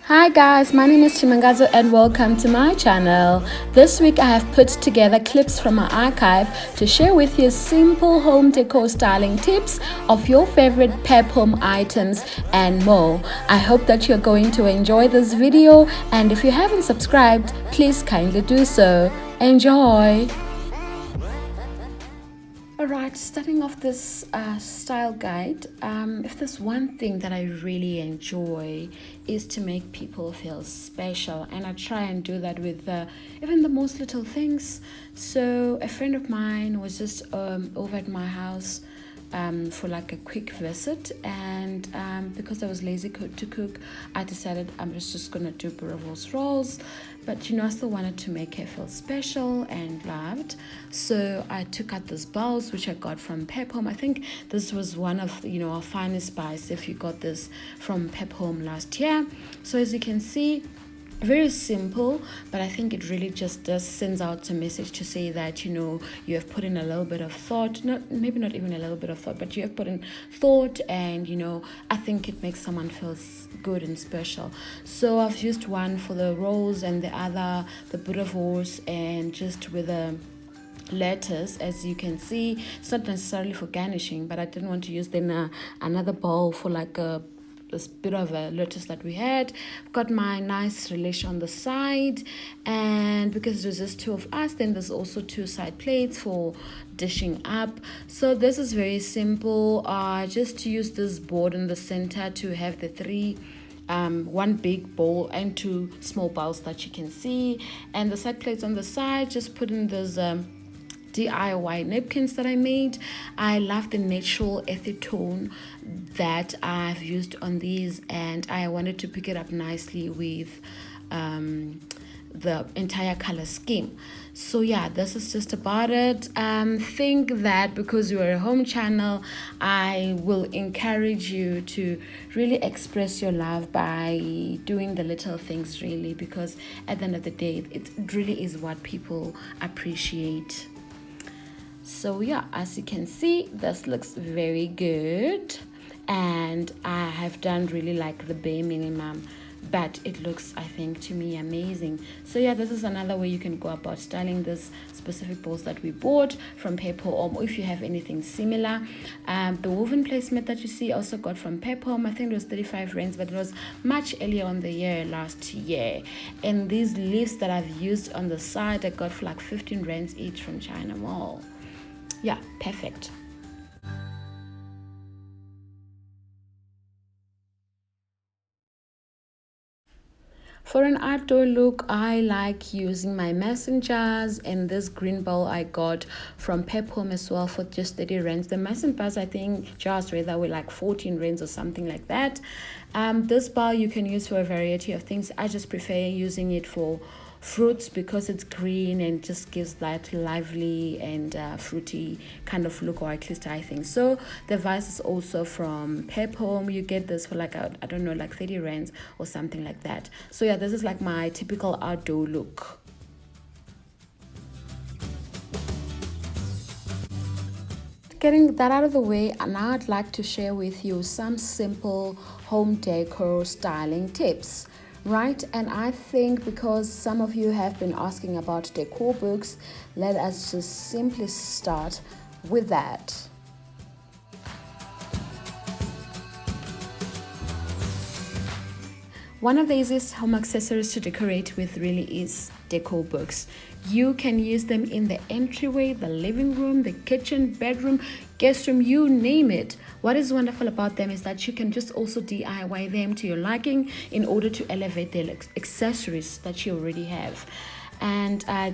Hi guys, my name is Tshimangadzo and welcome to my channel. This week I have put together clips from my archive to share with you simple home decor styling tips of your favorite Pep Home items and more. I hope that you're going to enjoy this video, and if you haven't subscribed, please kindly do so. Enjoy! Alright, starting off this style guide, if there's one thing that I really enjoy is to make people feel special, and I try and do that with even the most little things. So a friend of mine was just over at my house for like a quick visit, and because I was lazy to cook, I decided I'm just gonna do boerewors rolls. But I still wanted to make her feel special and loved, so I took out these bowls which I got from Pep Home. I think this was one of our finest buys if you got this from Pep Home last year. So as you can see, very simple, but I think it really just sends out a message to say that you have put in a little bit of thought, maybe not even a little bit of thought, but you have put in thought, and I think it makes someone feel good and special. So I've used one for the rolls and the other the boerewors, and just with a lettuce. As you can see, it's not necessarily for garnishing, but I didn't want to use then another bowl for like this bit of a lettuce that we had. I've got my nice relish on the side, and because there's just two of us, then there's also two side plates for dishing up. So this is very simple. Just to use this board in the center to have the three one big bowl and two small bowls that you can see, and the side plates on the side, just put in this DIY napkins that I made. I love the natural earthy tone that I've used on these, and I wanted to pick it up nicely with the entire color scheme. So yeah, this is just about it. Think that because you're a home channel, I will encourage you to really express your love by doing the little things, really, because at the end of the day, it really is what people appreciate. So yeah, as you can see, this looks very good, and I have done really like the bare minimum, but it looks, I think, to me amazing. So yeah, this is another way you can go about styling this specific bowls that we bought from Pep Home, or if you have anything similar. The woven placement that you see also got from Pep Home. I think it was 35 rands, but it was much earlier on the year, last year. And these leaves that I've used on the side, I got for like 15 rands each from China Mall. Yeah, perfect. For an outdoor look, I like using my mason jars, and this green bowl I got from Pep Home as well for just 30 rands. The mason jars, I think, jars rather, were like 14 rands or something like that. This bowl you can use for a variety of things. I just prefer using it for fruits because it's green and just gives that lively and fruity kind of look, or at least I think so. The vase is also from Pep Home. You get this for like I don't know, like 30 rands or something like that. So yeah, this is like my typical outdoor look. Getting that out of the way, now I'd like to share with you some simple home decor styling tips. Right, and I think because some of you have been asking about decor books, let us just simply start with that. One of the easiest home accessories to decorate with really is decor books. You can use them in the entryway, the living room, the kitchen, bedroom, guest room, you name it. What is wonderful about them is that you can just also DIY them to your liking in order to elevate the accessories that you already have. And I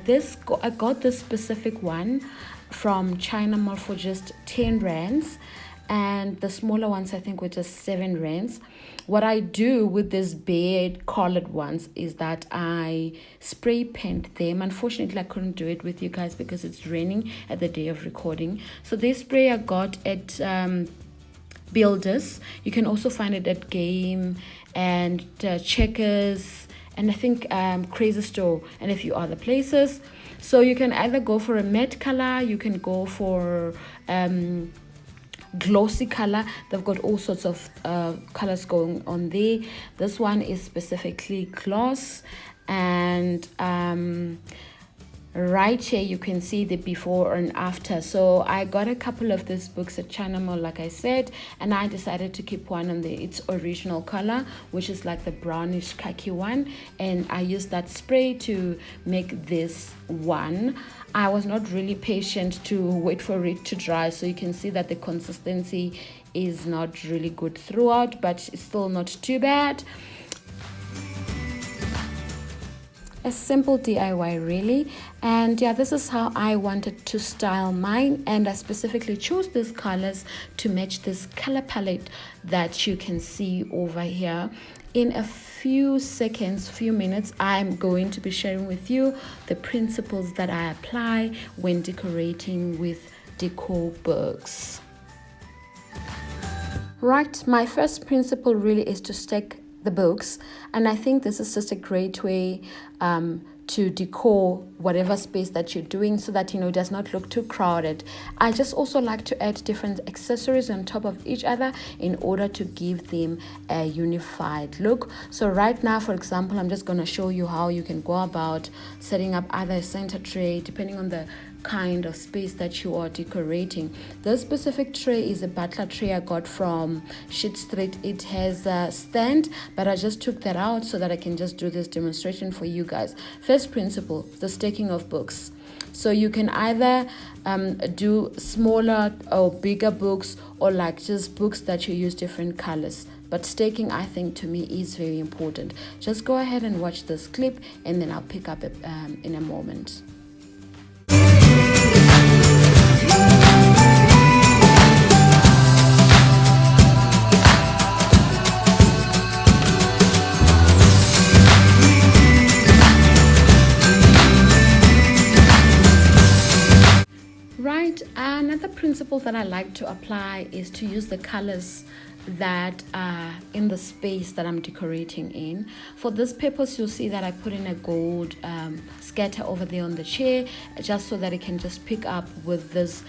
got this specific one from China Mall for just 10 rands, and the smaller ones I think were just 7 rands. What I do with these bare colored ones is that I spray paint them. Unfortunately, I couldn't do it with you guys because it's raining at the day of recording. So this spray I got at Builders. You can also find it at Game and Checkers, and I think Crazy Store and a few other places. So you can either go for a matte color, you can go for glossy color. They've got all sorts of colors going on there. This one is specifically gloss, and right here you can see the before and after. So I got a couple of these books at China Mall, like I said, and I decided to keep one on its original color, which is like the brownish khaki one, and I used that spray to make this one. I was not really patient to wait for it to dry, so you can see that the consistency is not really good throughout, but it's still not too bad. A simple DIY really, and yeah, this is how I wanted to style mine, and I specifically chose these colors to match this color palette that you can see over here. In a few minutes, I'm going to be sharing with you the principles that I apply when decorating with Decor Books. Right, my first principle really is to stack the books, and I think this is just a great way to decor whatever space that you're doing, so that it does not look too crowded. I just also like to add different accessories on top of each other in order to give them a unified look. So right now, for example, I'm just going to show you how you can go about setting up either a center tray depending on the kind of space that you are decorating. This specific tray is a butler tray I got from Sheet Street. It has a stand, but I just took that out so that I can just do this demonstration for you guys. First principle, the stacking of books. So you can either do smaller or bigger books, or like just books that you use different colors. But staking, I think, to me is very important. Just go ahead and watch this clip, and then I'll pick up in a moment. Right, another principle that I like to apply is to use the colors that are in the space that I'm decorating in. For this purpose, you'll see that I put in a gold scatter over there on the chair, just so that it can just pick up with this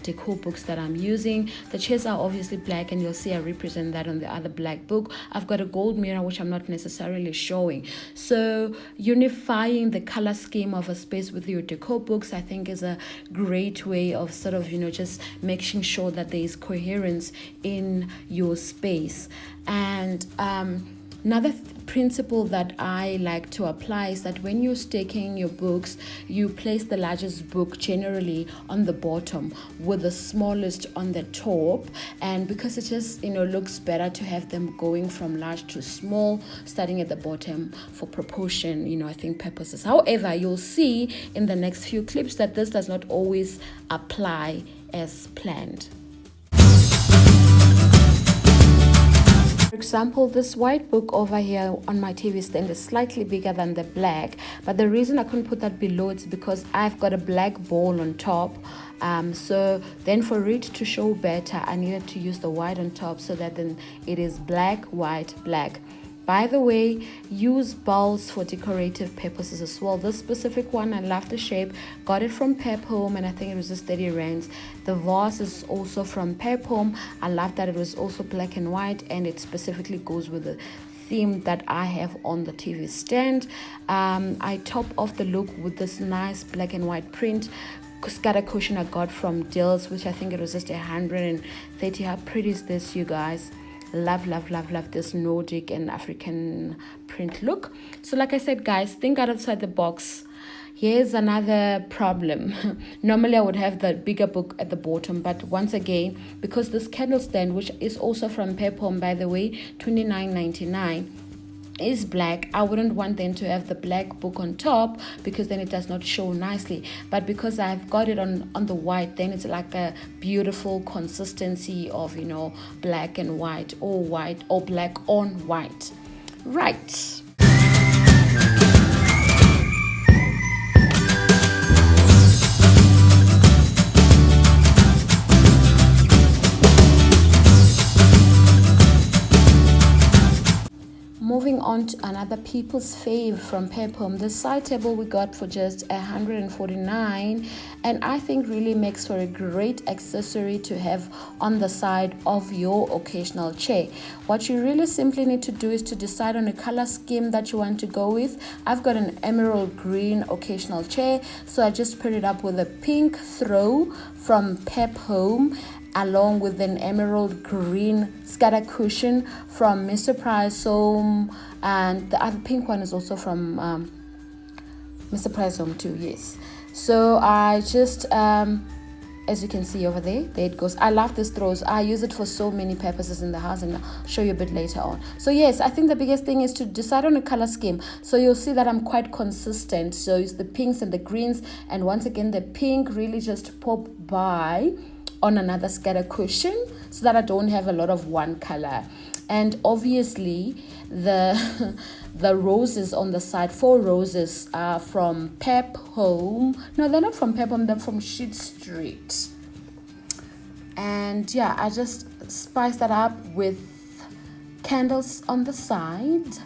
decor books that I'm using. The chairs are obviously black, and you'll see I represent that on the other black book. I've got a gold mirror, which I'm not necessarily showing. So unifying the color scheme of a space with your decor books, I think, is a great way of sort of just making sure that there is coherence in your space. And another principle that I like to apply is that when you're staking your books, you place the largest book generally on the bottom with the smallest on the top, and because it just looks better to have them going from large to small, starting at the bottom for proportion, I think purposes. However, you'll see in the next few clips that this does not always apply as planned. For example, this white book over here on my TV stand is slightly bigger than the black, but the reason I couldn't put that below is because I've got a black ball on top. So then for it to show better, I needed to use the white on top, so that then it is black, white, black. By the way, use balls for decorative purposes as well. This specific one, I love the shape. Got it from Pep Home, and I think it was just 30 rands. The vase is also from Pep Home. I love that it was also black and white, and it specifically goes with the theme that I have on the TV stand. I top off the look with this nice black and white print scatter cushion I got from Dills, which I think it was just 130. How pretty is this, you guys? Love this Nordic and African print look. So like I said, guys, think outside the box. Here's another problem. Normally I would have the bigger book at the bottom, but once again, because this candle stand, which is also from Pep Home, by the way, $29.99, is black, I wouldn't want them to have the black book on top, because then it does not show nicely. But because I've got it on the white, then it's like a beautiful consistency of black and white, or black on white. Right. Moving on on to another people's fave from Pep Home. This side table we got for just $149, and I think really makes for a great accessory to have on the side of your occasional chair. What you really simply need to do is to decide on a color scheme that you want to go with. I've got an emerald green occasional chair, so I just put it up with a pink throw from Pep Home, along with an emerald green scatter cushion from Mr. Price Home, and the other pink one is also from Mr. Price Home too, yes. So I just as you can see over there it goes. I love these throws. I use it for so many purposes in the house, and I'll show you a bit later on. So yes, I think the biggest thing is to decide on a color scheme. So you'll see that I'm quite consistent. So it's the pinks and the greens, and once again the pink really just pop by on another scatter cushion so that I don't have a lot of one color. And obviously the the roses on the side, 4 roses, are from Pep Home. No, they're not from Pep Home, they're from Sheet Street. And yeah, I just spice that up with candles on the side,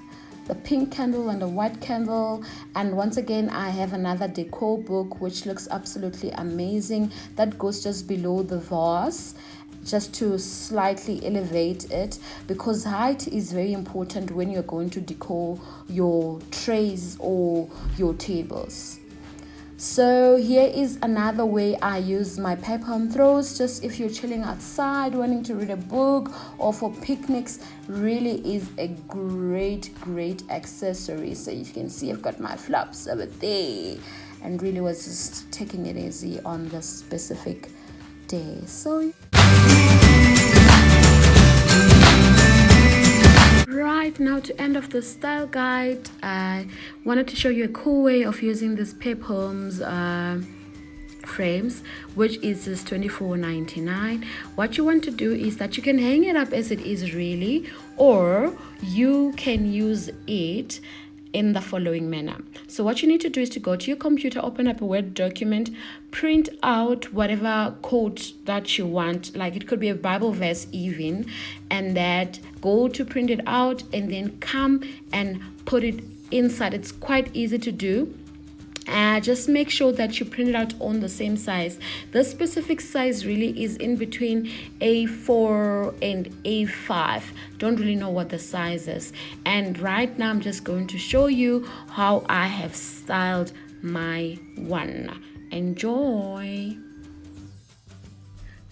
the pink candle and the white candle. And once again, I have another decor book which looks absolutely amazing that goes just below the vase, just to slightly elevate it, because height is very important when you're going to decor your trays or your tables. So here is another way I use my Pep Home throws, just if you're chilling outside wanting to read a book, or for picnics. Really is a great accessory. So you can see I've got my flops over there, and really was just taking it easy on this specific day. So right now, to end off the style guide, I wanted to show you a cool way of using this Pep Home's frames, which is just $24.99. What you want to do is that you can hang it up as it is really, or you can use it in the following manner. So what you need to do is to go to your computer, open up a Word document, print out whatever quote that you want, like it could be a Bible verse even, and that go to print it out and then come and put it inside. It's quite easy to do. Just make sure that you print it out on the same size. The specific size really is in between A4 and A5. Don't really know what the size is. And right now I'm just going to show you how I have styled my one. Enjoy.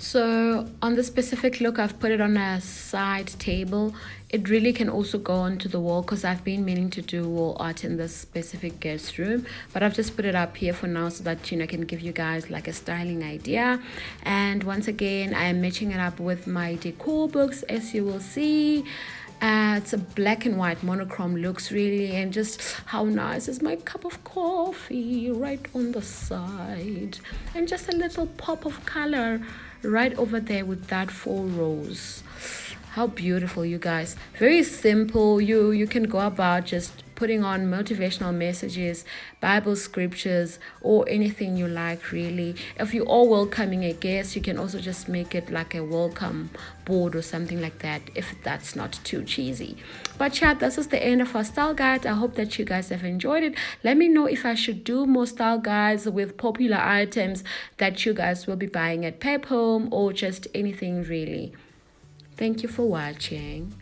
So on the specific look, I've put it on a side table. It really can also go onto the wall, because I've been meaning to do wall art in this specific guest room, but I've just put it up here for now so that, you know, I can give you guys like a styling idea. And once again, I am matching it up with my decor books, as you will see. It's a black and white monochrome looks really, and just how nice is my cup of coffee right on the side, and just a little pop of color right over there with that 4 rows. How beautiful, you guys. Very simple. You can go about just putting on motivational messages, Bible scriptures, or anything you like really. If you are welcoming a guest, you can also just make it like a welcome board or something like that, if that's not too cheesy. But yeah, this is the end of our style guide. I hope that you guys have enjoyed it. Let me know if I should do more style guides with popular items that you guys will be buying at Pep Home, or just anything really. Thank you for watching.